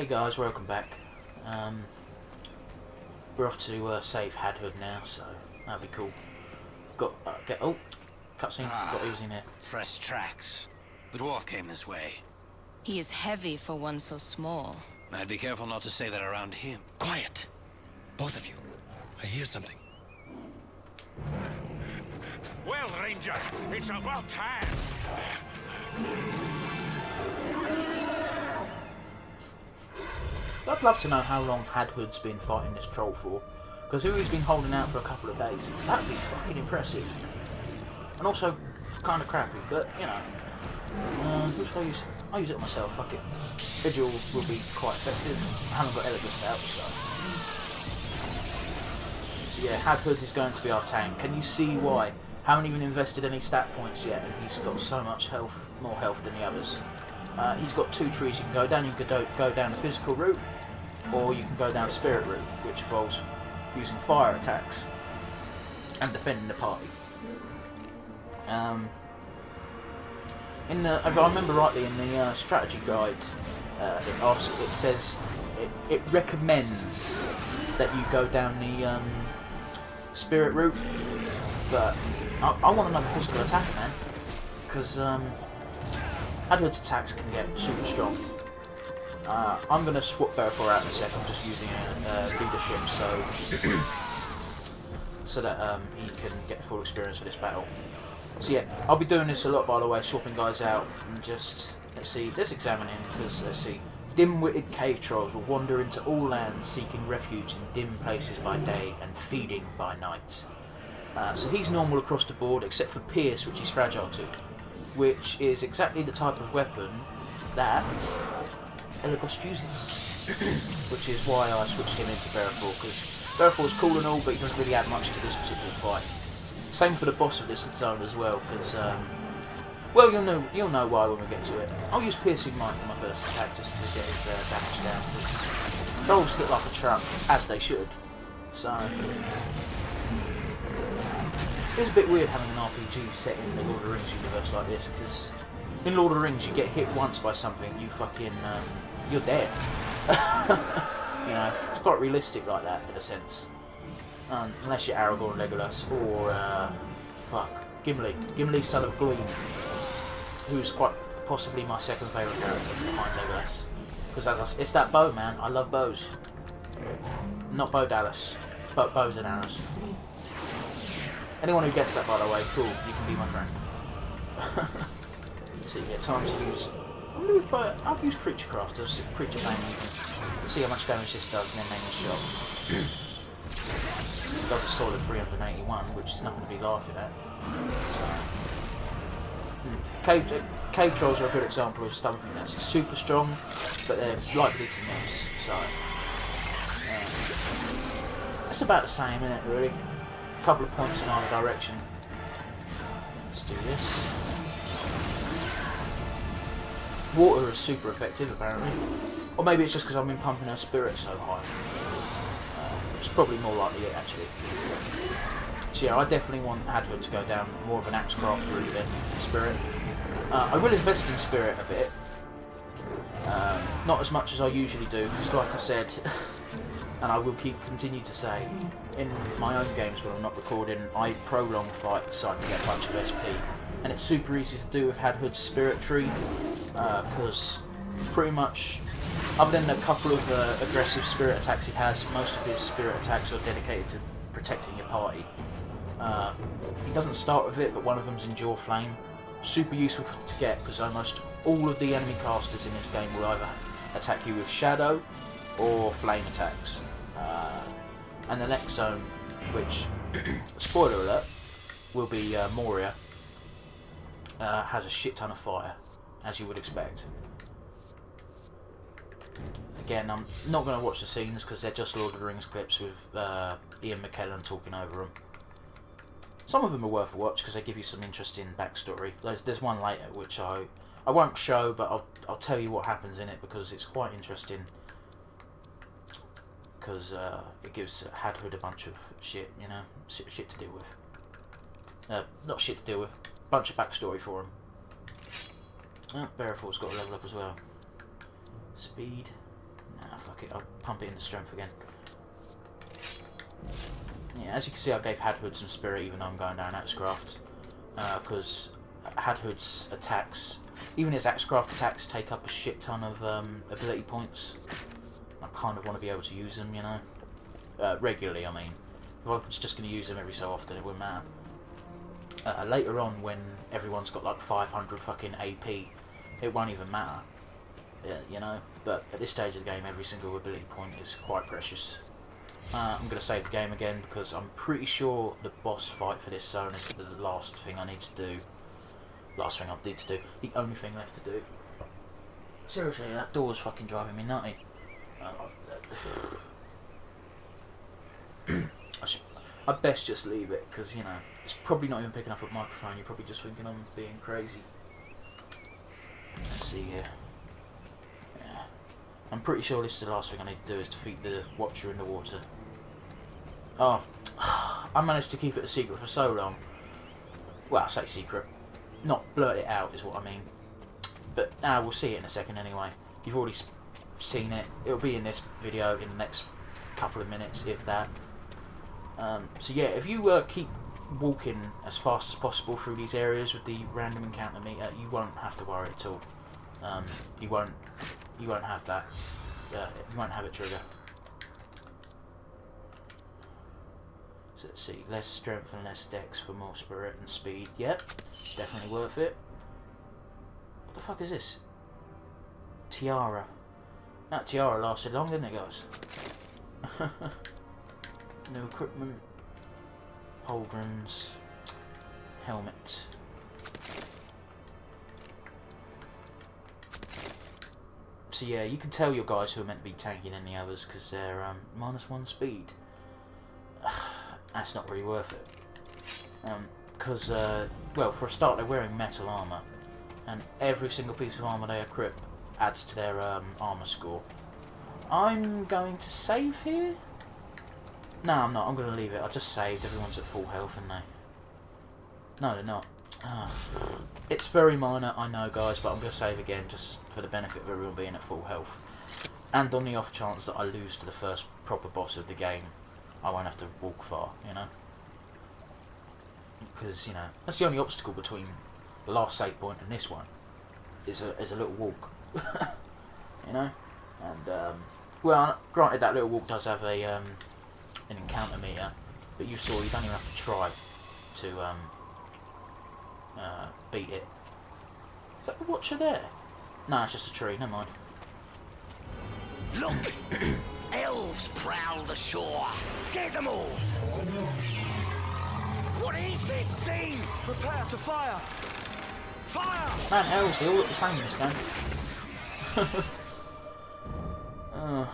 Hey guys, welcome back. We're off to save Hadhood now, so that'll be cool. Got cutscene. Forgot he was in here. Fresh tracks. The dwarf came this way. He is heavy for one so small. I'd be careful not to say that around him. Quiet, both of you. I hear something. Well, Ranger, it's about time. I'd love to know how long Hadhood's been fighting this troll for, because if he's been holding out for a couple of days, that'd be fucking impressive. And also, kind of crappy, but, you know. Who should I use? I'll use it myself, fuck it. Vigil will be quite effective. I haven't got Elegist out, so... So yeah, Hadhood is going to be our tank. Can you see why? Haven't even invested any stat points yet, and he's got so much health, more health than the others. He's got two trees you can go down. You can go down the physical route, or you can go down the spirit route, which involves using fire attacks and defending the party. If I remember rightly, in the strategy guide, it says it recommends that you go down the spirit route, but I want another physical attacker, man, because Hadhood's attacks can get super strong. I'm going to swap Berefor out in a sec. I'm just using leadership so that he can get full experience for this battle. So yeah, I'll be doing this a lot, by the way, swapping guys out and just, let's examine him, because let's see. Dim-witted cave trolls will wander into all lands, seeking refuge in dim places by day and feeding by night. So he's normal across the board, except for Pierce, which he's fragile to, which is exactly the type of weapon that Elegist uses, which is why I switched him into Berefor, because Berefor's cool and all, but he doesn't really add much to this particular fight. Same for the boss of this zone as well, because, well, you'll know why when we get to it. I'll use Piercing Might for my first attack just to get his damage down, because trolls hit like a truck, as they should. So, it's a bit weird having an RPG set in the Lord of the Rings universe like this, because in Lord of the Rings you get hit once by something, you fucking, you're dead. You know, it's quite realistic like that, in a sense. Unless you're Aragorn, Legolas, or, Gimli. Gimli, son of Gloin, who's quite possibly my second favourite character behind Legolas. Because it's that bow, man. I love bows. Not Bo Dallas, but bows and arrows. Anyone who gets that, by the way, cool, you can be my friend. Let's see, yeah, time to use... I'll use Creature Craft, as Creature Name, you can see how much damage this does and then name the shot. It does a solid 381, which is nothing to be laughing at. So, cave trolls are a good example of something that's super strong, but they're likely to miss. So, it's about the same, isn't it? Really, a couple of points in either direction. Let's do this. Water is super effective, apparently, or maybe it's just because I've been pumping her spirit so high. It's probably more likely it, actually. So yeah, I definitely want Hadhood to go down more of an Axecraft route than Spirit. I will invest in Spirit a bit. Not as much as I usually do, because like I said, and I will continue to say, in my own games when I'm not recording, I prolong fights so I can get a bunch of SP. And it's super easy to do with Hadhood's Spirit tree, because pretty much, other than a couple of aggressive spirit attacks he has, most of his spirit attacks are dedicated to protecting your party. He doesn't start with it, but one of them's Endure Flame. Super useful to get, because almost all of the enemy casters in this game will either attack you with Shadow or Flame attacks. And the next zone, which, spoiler alert, will be Moria, has a shit ton of fire, as you would expect. Again, I'm not going to watch the scenes because they're just Lord of the Rings clips with Ian McKellen talking over them. Some of them are worth a watch because they give you some interesting backstory. There's one later which I won't show, but I'll tell you what happens in it because it's quite interesting. Because it gives Hadhood a bunch of shit, you know, shit to deal with. Not shit to deal with, bunch of backstory for him. Oh, Berefor's got a level up as well. Speed. fuck it, I'll pump it into strength again. Yeah, as you can see, I gave Hadhood some spirit even though I'm going down Axecraft. Because Hadhood's attacks, even his Axecraft attacks, take up a shit ton of ability points. I kind of want to be able to use them, you know. Regularly, I mean. If I was just going to use them every so often, it wouldn't matter. Later on, when everyone's got like 500 fucking AP, it won't even matter. Yeah, you know. But at this stage of the game, every single ability point is quite precious. I'm going to save the game again because I'm pretty sure the boss fight for this zone is the last thing I need to do. Last thing I need to do. The only thing left to do. Seriously, that door's fucking driving me nutty. I best just leave it because, you know, it's probably not even picking up a microphone. You're probably just thinking I'm being crazy. Let's see here. Yeah. I'm pretty sure this is the last thing I need to do is defeat the Watcher in the water. Oh, I managed to keep it a secret for so long. Well, I say secret. Not blurt it out is what I mean. But we'll see it in a second anyway. You've already seen it. It'll be in this video in the next couple of minutes, if that. So yeah, if you keep walking as fast as possible through these areas with the random encounter meter, you won't have to worry at all. You won't have that. You won't have it trigger. So let's see, less strength and less dex for more spirit and speed. Yep, definitely worth it. What the fuck is this? Tiara. That tiara lasted long, didn't it, guys? New equipment. Pauldrons. Helmet. So yeah, you can tell your guys who are meant to be tankier than the others because they're -1 speed. That's not really worth it. Because, well, for a start, they're wearing metal armour, and every single piece of armour they equip adds to their armour score. I'm going to save here? No, I'm not. I'm going to leave it. I just saved. Everyone's at full health, aren't they? No, they're not. It's very minor, I know, guys, but I'm going to save again just for the benefit of everyone being at full health. And on the off chance that I lose to the first proper boss of the game, I won't have to walk far, you know? Because, you know, that's the only obstacle between the last save point and this one, is a little walk. You know? And, well, granted that little walk does have a, an encounter meter, but you saw you don't even have to try to, beat it. Is that the Watcher there? No, it's just a tree, never mind. Look! Elves prowl the shore. Get them all! What is this thing? Prepare to fire! Fire! Man, elves, they all look the same in this game.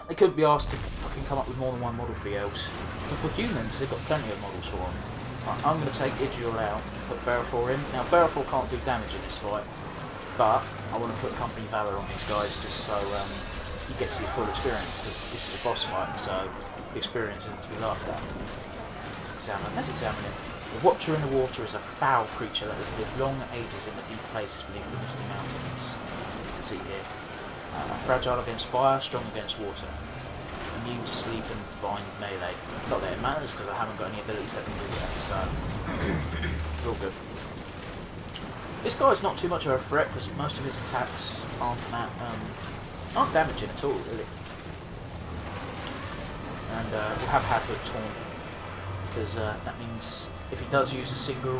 They couldn't be asked to fucking come up with more than one model for the elves. But for humans, they've got plenty of models for them. Right, I'm going to take Eregion out and put Bearthor in. Now, Bearthor can't do damage in this fight, but I want to put Company Valor on these guys just so he gets the full experience, because this is a boss fight, so the experience isn't to be laughed at. Let's examine it. The Watcher in the water is a foul creature that has lived long ages in the deep places beneath the misty mountains. You can see here. Fragile against fire, strong against water. Immune to sleep and bind melee. Not that it matters because I haven't got any abilities that can do that, so all good. This guy's not too much of a threat because most of his attacks aren't damaging at all, really. And we'll have Hadhood taunt because that means if he does use a single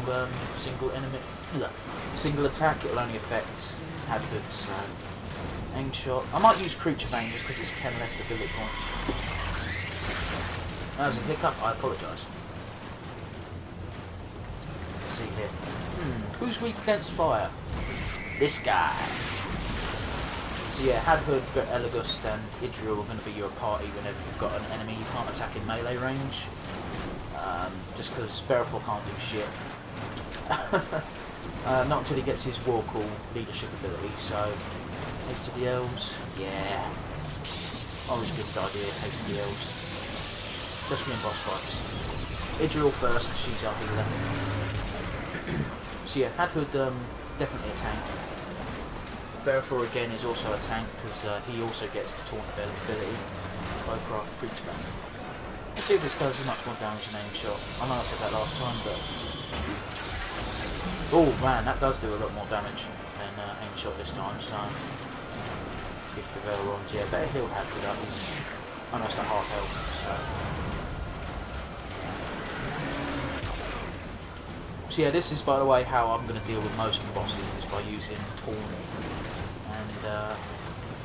attack, it'll only affect Hadhood. So aim shot. I might use Creature Vein just because it's 10 less ability points. That was a hiccup. I apologise. Let's see here. Who's weak against fire? This guy. So yeah, Hadhood, Elegust and Eregion are going to be your party whenever you've got an enemy you can't attack in melee range. Just because Bearthor can't do shit. Not until he gets his War Call leadership ability, so haste to the elves, yeah. Always a good idea, haste to the elves. Especially in boss fights. Eregion first, she's our healer. So yeah, Hadhood, definitely a tank. Therefore, again, is also a tank because he also gets the taunt ability by craft creature bank. Let's see if this does as much more damage than aim shot. I know I said that last time, but oh man, that does do a lot more damage than aim shot this time. So, if the Velrons, yeah, better heal Hadwood up. He's almost at half health. So yeah, this is, by the way, how I'm going to deal with most bosses, is by using taunt and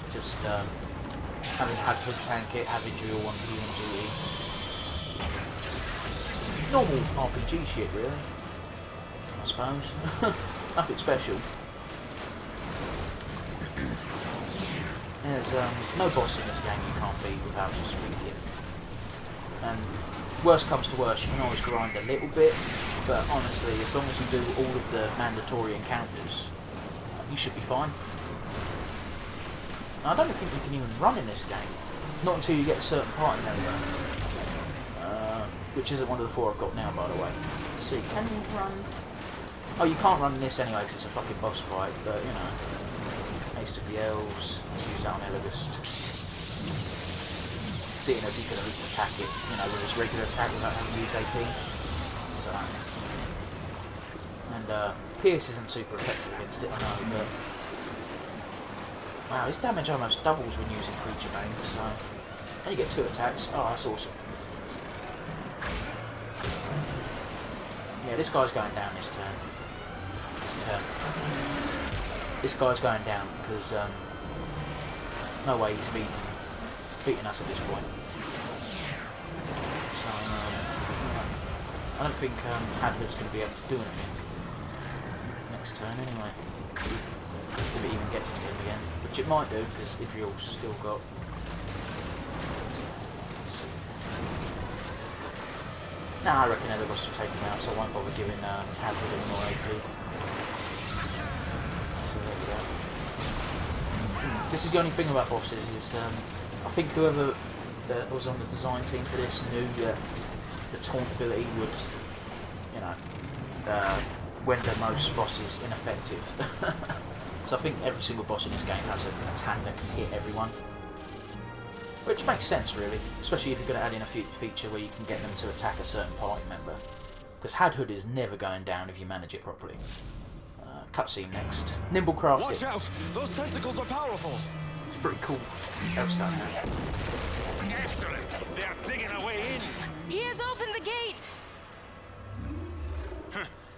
just having Hadwood tank it, having dual one P and GE. Normal RPG shit, really, I suppose. Nothing special. There's no boss in this game you can't beat without just thinking. And worst comes to worst, you can always grind a little bit, but honestly, as long as you do all of the mandatory encounters, you should be fine. I don't think you can even run in this game. Not until you get a certain party member. Which isn't one of the 4 I've got now, by the way. Let's see, can you run? Oh, you can't run in this anyway because it's a fucking boss fight, but you know. Haste of the Elves, let's use that on Elagust. Seeing as he can at least attack it, you know, with his regular attack without having to use AP. So. And Pierce isn't super effective against it, I know, but wow, his damage almost doubles when using creature bane, so and you get 2 attacks. Oh, that's awesome. Yeah, this guy's going down this turn. This guy's going down because no way he's beating us at this point. So I don't think Hadwood's going to be able to do anything next turn anyway. If it even gets to him again, which it might do because Idriel's still got. Nah, I reckon Elagust will take him out, so I won't bother giving Hadwood any more AP. So there we go. This is the only thing about bosses is I think whoever was on the design team for this knew that the taunt ability would, you know, render most bosses ineffective. So I think every single boss in this game has an attack that can hit everyone. Which makes sense, really, especially if you're going to add in a feature where you can get them to attack a certain party member. Because Hadwood is never going down if you manage it properly. Cutscene next. Nimble crafting. Watch out! Those tentacles are powerful! It's pretty cool. Elfstone now. Excellent! They're digging a way in! He has opened the gate!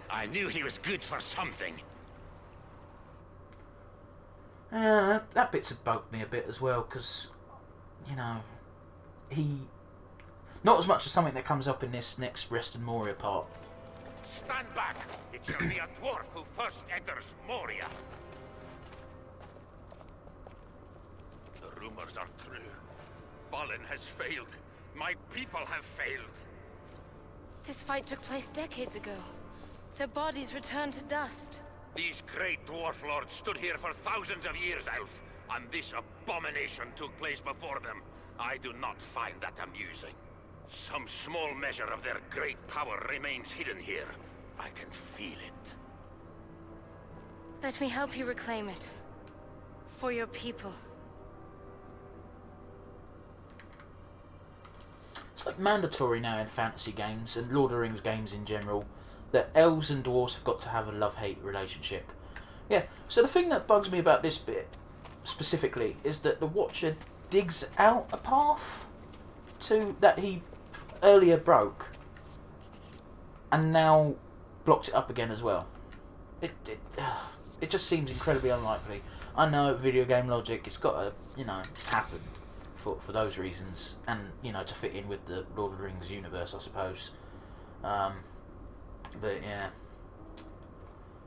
I knew he was good for something. That bit's bugged me a bit as well, because, you know, not as much as something that comes up in this next Rest in Moria part. Stand back! It shall be a dwarf who first enters Moria. The rumors are true. Balin has failed. My people have failed. This fight took place decades ago. Their bodies returned to dust. These great dwarf lords stood here for thousands of years, Elf, and this abomination took place before them. I do not find that amusing. Some small measure of their great power remains hidden here. I can feel it. Let me help you reclaim it. For your people. It's like mandatory now in fantasy games and Lord of the Rings games in general that elves and dwarves have got to have a love-hate relationship. Yeah, so the thing that bugs me about this bit specifically is that the Watcher digs out a path that he earlier broke and now blocked it up again as well. It just seems incredibly unlikely. I know, video game logic, it's got to, you know, happen for those reasons, and, you know, to fit in with the Lord of the Rings universe, I suppose. But yeah.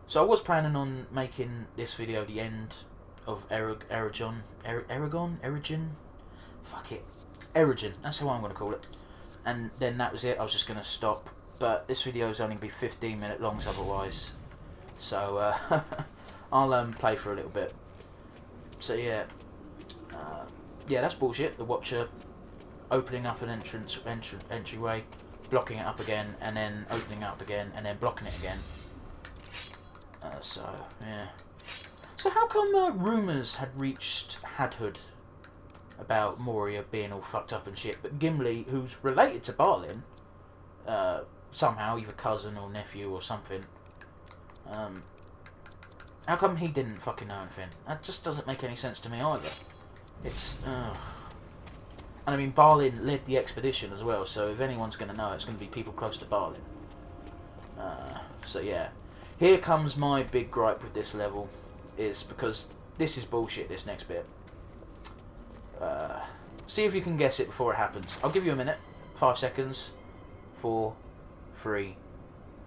So I was planning on making this video the end of Eregion. Fuck it. Eregion, that's how I'm going to call it. And then that was it, I was just going to stop. But this video is only going to be 15-minute longs otherwise. So I'll play for a little bit. So yeah. Yeah, that's bullshit. The Watcher opening up an entryway, blocking it up again, and then opening it up again, and then blocking it again. So, yeah. So how come rumours had reached Hadhood about Moria being all fucked up and shit, but Gimli, who's related to Balin, somehow, either cousin or nephew or something, how come he didn't fucking know anything? That just doesn't make any sense to me either. It's, and I mean, Balin led the expedition as well, so if anyone's going to know, it's going to be people close to Balin. So yeah. Here comes my big gripe with this level, is because this is bullshit, this next bit. See if you can guess it before it happens. I'll give you a minute. 5 seconds. 4, 3,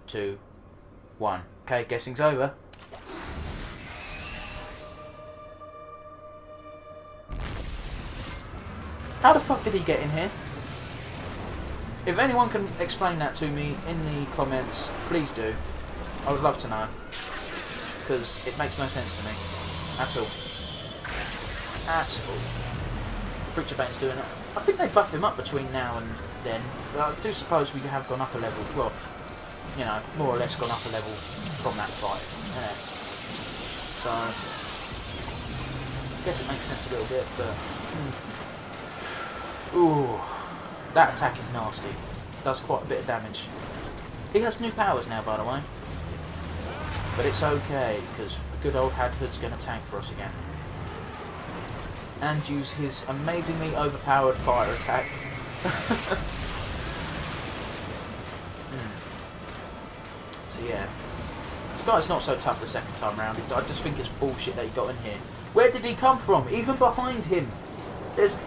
2, 1. Okay, guessing's over. How the fuck did he get in here? If anyone can explain that to me in the comments, please do. I would love to know. Because it makes no sense to me. At all. At all. Creature Bane's doing it. I think they buff him up between now and then. But I do suppose we have gone up a level. Well, you know, more or less gone up a level from that fight. Yeah. So, I guess it makes sense a little bit, but... Ooh, that attack is nasty. Does quite a bit of damage. He has new powers now, by the way. But it's okay, because good old Hadhood's going to tank for us again. And use his amazingly overpowered fire attack. So yeah. This guy's not so tough the second time round. I just think it's bullshit that he got in here. Where did he come from? Even behind him. There's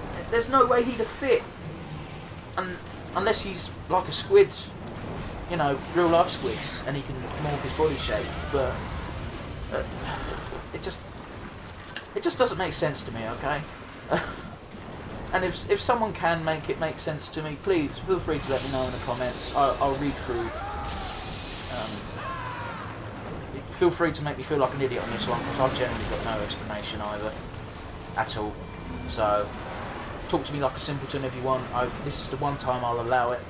no way he'd have fit. Unless he's like a squid. You know, real life squids. And he can morph his body shape. But it just doesn't make sense to me, okay? And if someone can make it make sense to me, please feel free to let me know in the comments. I'll read through. Feel free to make me feel like an idiot on this one, because I've generally got no explanation either. At all. So, talk to me like a simpleton if you want. This is the one time I'll allow it,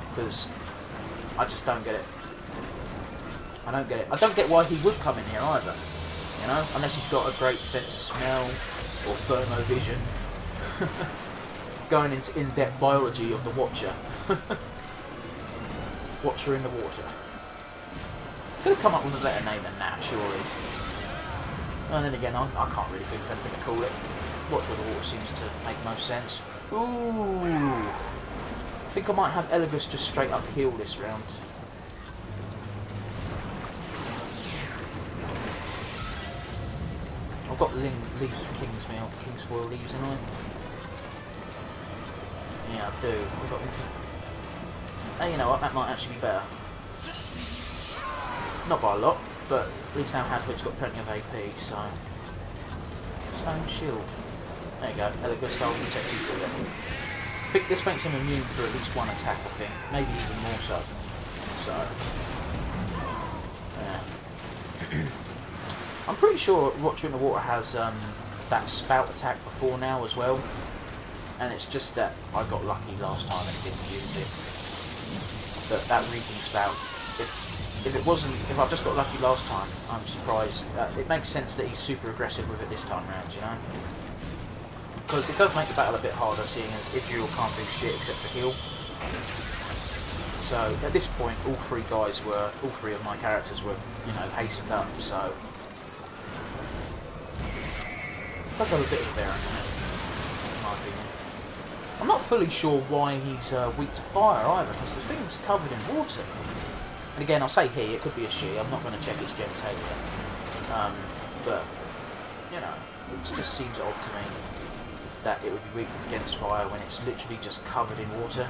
because I just don't get it. I don't get it. I don't get why he would come in here either. You know, unless he's got a great sense of smell or thermovision. Going into in-depth biology of the Watcher. Watcher in the water. Could have come up with a better name than that, surely. And then again, I can't really think of anything to call it. Watcher of the water seems to make most sense. Ooh! I think I might have Elegus just straight up heal this round. I've got leaves of Kingsfoil leaves in I? Yeah, I do. I've got hey, you know what? That might actually be better. Not by a lot, but at least now Hadhood's got plenty of AP, so... Stone Shield. There you go. Elegus will protect you through it. I think this makes him immune for at least one attack, I think. Maybe even more so. So... yeah. I'm pretty sure Watcher in the Water has that spout attack before now as well, and it's just that I got lucky last time and didn't use it. But that reaping spout, if I've just got lucky last time, I'm surprised. It makes sense that he's super aggressive with it this time round, you know, because it does make the battle a bit harder, seeing as Idril can't do shit except for heal. So at this point, all three of my characters were, you know, hastened up. So. Does have a bit of bearing on it, in my opinion. I'm not fully sure why he's weak to fire either, because the thing's covered in water. And again, I'll say he, it could be a she, I'm not going to check its genitalia. But, you know, it just seems odd to me that it would be weak against fire when it's literally just covered in water.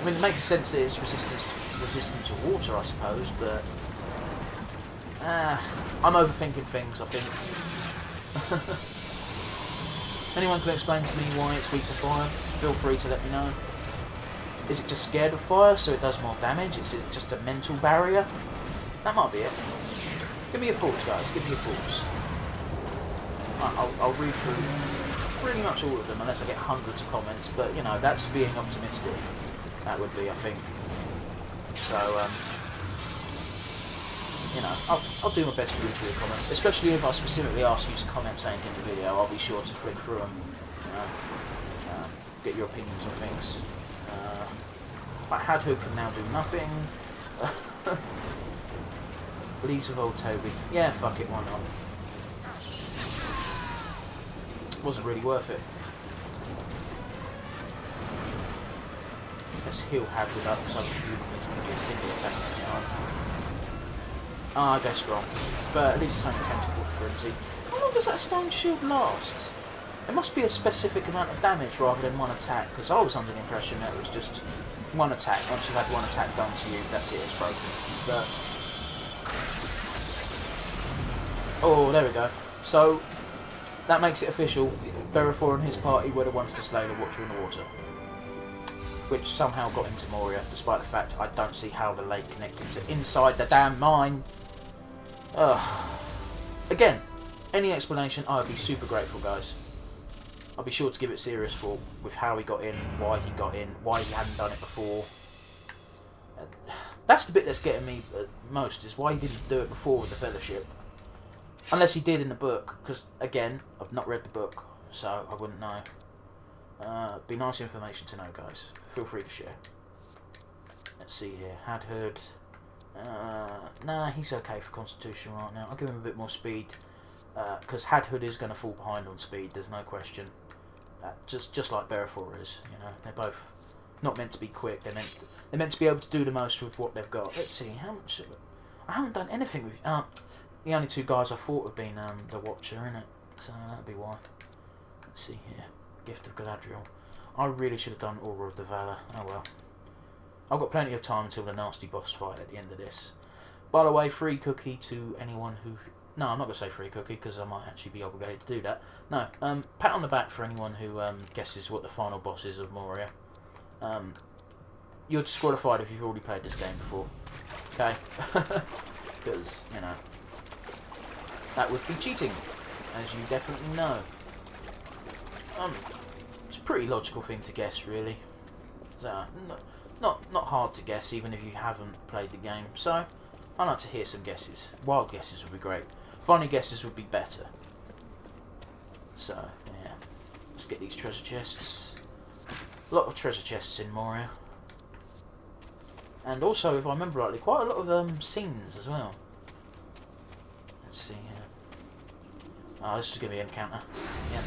I mean, it makes sense that it's resistant to water, I suppose, but... I'm overthinking things, I think. Anyone can explain to me why it's weak to fire? Feel free to let me know. Is it just scared of fire so it does more damage? Is it just a mental barrier? That might be it. Give me your thoughts, guys. Give me your thoughts. I'll read through pretty much all of them unless I get hundreds of comments, but you know, that's being optimistic. That would be, I think. So, you know, I'll do my best to read through your comments, especially if I specifically ask you to comment something in the video. I'll be sure to flick through them, you know, get your opinions on things. Like Hadhood can now do nothing. Leaves of old Toby. Yeah, fuck it, why not? Wasn't really worth it. Let's heal Hadwood up because I'm assuming it's going to be a single attack next time. Ah, I go strong. But at least it's only tentacle frenzy. How long does that stone shield last? It must be a specific amount of damage rather than one attack, because I was under the impression that it was just one attack. Once you've had one attack done to you, that's it, it's broken. But oh, there we go. So that makes it official. Berefor and his party were the ones to slay the Watcher in the Water, which somehow got into Moria, despite the fact I don't see how the lake connected to inside the damn mine. Again, any explanation, I would be super grateful, guys. I'll be sure to give it serious thought with how he got in, why he hadn't done it before. That's the bit that's getting me most, is why he didn't do it before with the Fellowship. Unless he did in the book, because, again, I've not read the book, so I wouldn't know. Be nice information to know, guys. Feel free to share. Let's see here. Hadhood. Nah, he's okay for Constitution right now. I'll give him a bit more speed, because Hadhood is going to fall behind on speed, there's no question. Just like Berefor is, you know. They're both not meant to be quick. They're meant to be able to do the most with what they've got. Let's see, how much... I haven't done anything with... the only two guys I thought have been the Watcher, innit? So that'd be why. Let's see here. Gift of Galadriel. I really should have done Aura of the Valor. Oh well. I've got plenty of time until the nasty boss fight at the end of this. By the way, free cookie to anyone who... No, I'm not going to say free cookie because I might actually be obligated to do that. No, pat on the back for anyone who guesses what the final boss is of Moria. You're disqualified if you've already played this game before. Okay? Because, you know, that would be cheating, as you definitely know. It's a pretty logical thing to guess, really. So, not hard to guess, even if you haven't played the game. So, I'd like to hear some guesses. Wild guesses would be great. Funny guesses would be better. So, yeah. Let's get these treasure chests. A lot of treasure chests in Moria. And also, if I remember rightly, quite a lot of scenes as well. Let's see here. Oh, this is going to be an encounter. Yep.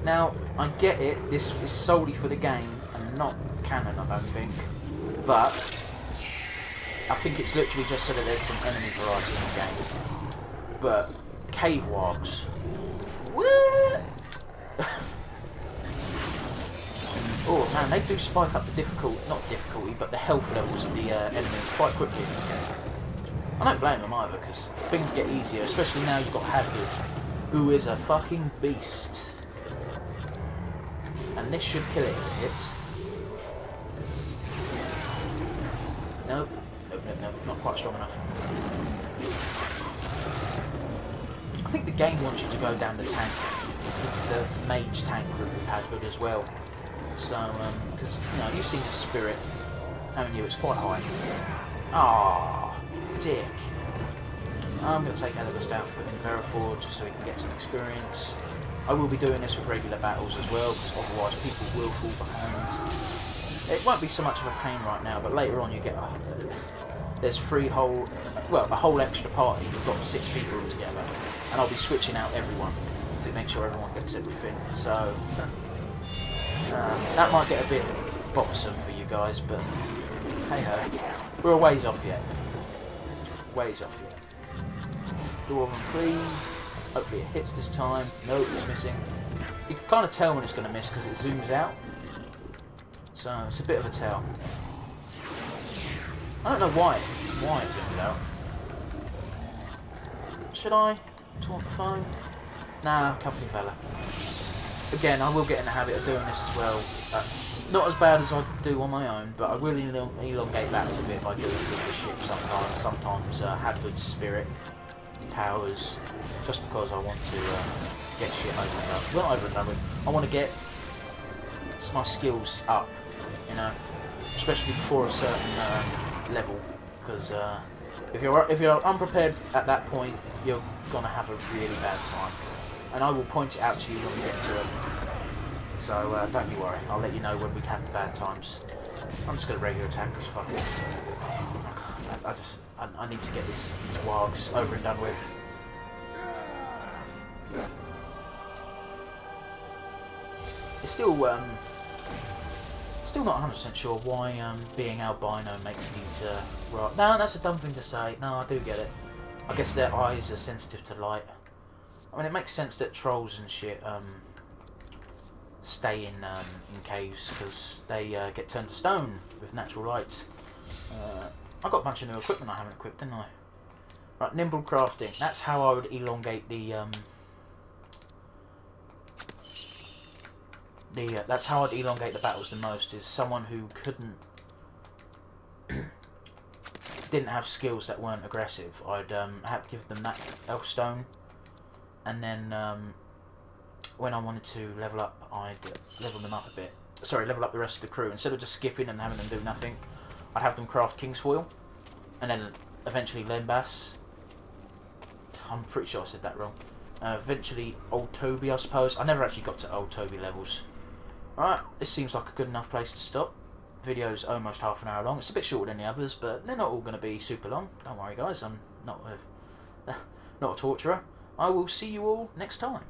Now, I get it, this is solely for the game and not canon, I don't think. But I think it's literally just so that there's some enemy variety in the game. But cave wargs. What? Oh man, they do spike up the difficulty, but the health levels of the enemies quite quickly in this game. I don't blame them either, because things get easier, especially now you've got Hadwood, who is a fucking beast. And this should kill it if it hits. Nope, not quite strong enough. I think the game wants you to go down the tank, the mage tank route with Hadwood as well. So, because, you know, you've seen the spirit, haven't you? It's quite high. Ah, dick. I'm going to take Elagast out and put in Berefor just so he can get some experience. I will be doing this with regular battles as well, because otherwise people will fall behind. It won't be so much of a pain right now, but later on you get there's a whole extra party. You've got 6 people all together, and I'll be switching out everyone to make sure everyone gets everything. So that might get a bit bothersome for you guys, but hey ho, we're a ways off yet. Ways off yet. Dwarven Cleave. Hopefully it hits this time. Nope, it's missing. You can kind of tell when it's going to miss because it zooms out. So it's a bit of a tell. I don't know why it zoomed out. Should I taunt the phone? Nah, Company Fella. Again, I will get in the habit of doing this as well. Not as bad as I do on my own, but I will elongate battles a bit by doing it with the ship sometimes. Sometimes Hadwood's spirit powers, just because I want to get shit over and done. Not over and done with. I want to get my skills up, you know. especially before a certain level, because if you're unprepared at that point, you're gonna have a really bad time, and I will point it out to you when we get to it. So don't you worry, I'll let you know when we have the bad times. I'm just gonna regular attack because fuck it. I need to get these wargs over and done with. It's still not 100% sure why being albino makes these right. No, that's a dumb thing to say. No, I do get it. I guess their eyes are sensitive to light. I mean, it makes sense that trolls and shit stay in caves because they get turned to stone with natural light. I got a bunch of new equipment I haven't equipped, didn't I? Right, nimble crafting. That's how I would elongate that's how I'd elongate the battles the most, is someone who didn't have skills that weren't aggressive. I'd have to give them that elf stone, and then when I wanted to level up, I'd level them up a bit. Sorry, level up the rest of the crew. Instead of just skipping and having them do nothing, I'd have them craft King's Foil, and then eventually Lembas. I'm pretty sure I said that wrong. Eventually Old Toby, I suppose. I never actually got to Old Toby levels. Alright, this seems like a good enough place to stop. Video's almost half an hour long. It's a bit shorter than the others, but they're not all going to be super long. Don't worry guys, I'm not a torturer. I will see you all next time.